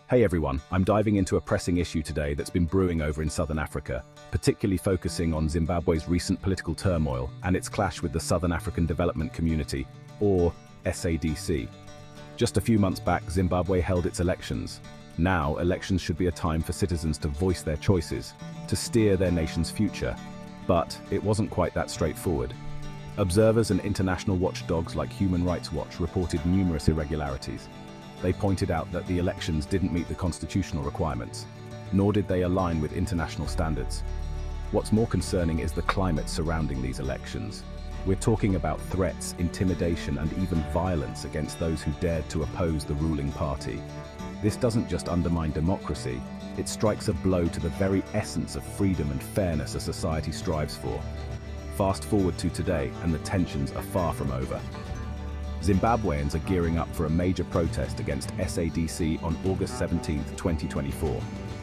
Hey everyone, I'm diving into a pressing issue today that's been brewing over in southern Africa, particularly focusing on Zimbabwe's recent political turmoil and its clash with the Southern African Development Community, or SADC. Just a few months back, Zimbabwe held its elections. Now, elections should be a time for citizens to voice their choices, to steer their nation's future. But it wasn't quite that straightforward. Observers and international watchdogs like Human Rights Watch reported numerous irregularities. They pointed out that the elections didn't meet the constitutional requirements, nor did they align with international standards. What's more concerning is the climate surrounding these elections. We're talking about threats, intimidation, and even violence against those who dared to oppose the ruling party. This doesn't just undermine democracy, it strikes a blow to the very essence of freedom and fairness a society strives for. Fast forward to today, and the tensions are far from over. Zimbabweans are gearing up for a major protest against SADC on August 17, 2024.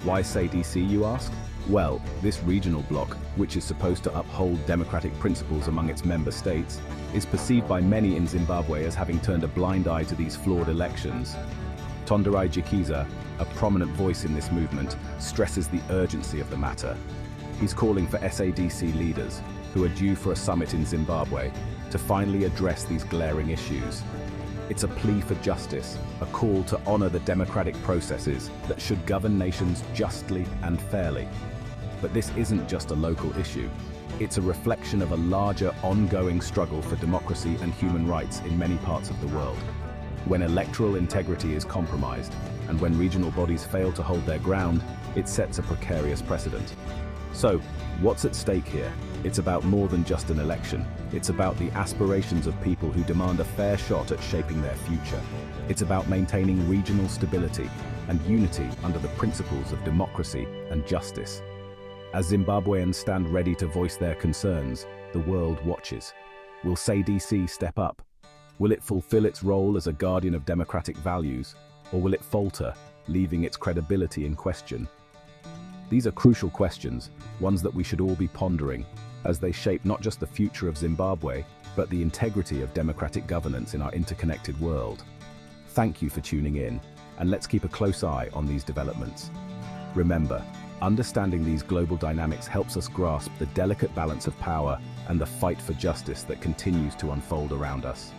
Why SADC, you ask? Well, this regional bloc, which is supposed to uphold democratic principles among its member states, is perceived by many in Zimbabwe as having turned a blind eye to these flawed elections. Tonderai Jikiza, a prominent voice in this movement, stresses the urgency of the matter. He's calling for SADC leaders, who are due for a summit in Zimbabwe, to finally address these glaring issues. It's a plea for justice, a call to honor the democratic processes that should govern nations justly and fairly. But this isn't just a local issue. It's a reflection of a larger, ongoing struggle for democracy and human rights in many parts of the world. When electoral integrity is compromised, and when regional bodies fail to hold their ground, it sets a precarious precedent. So, what's at stake here? It's about more than just an election. It's about the aspirations of people who demand a fair shot at shaping their future. It's about maintaining regional stability and unity under the principles of democracy and justice. As Zimbabweans stand ready to voice their concerns, the world watches. Will SADC step up? Will it fulfill its role as a guardian of democratic values, or will it falter, leaving its credibility in question? These are crucial questions, ones that we should all be pondering, as they shape not just the future of Zimbabwe, but the integrity of democratic governance in our interconnected world. Thank you for tuning in, and let's keep a close eye on these developments. Remember, understanding these global dynamics helps us grasp the delicate balance of power and the fight for justice that continues to unfold around us.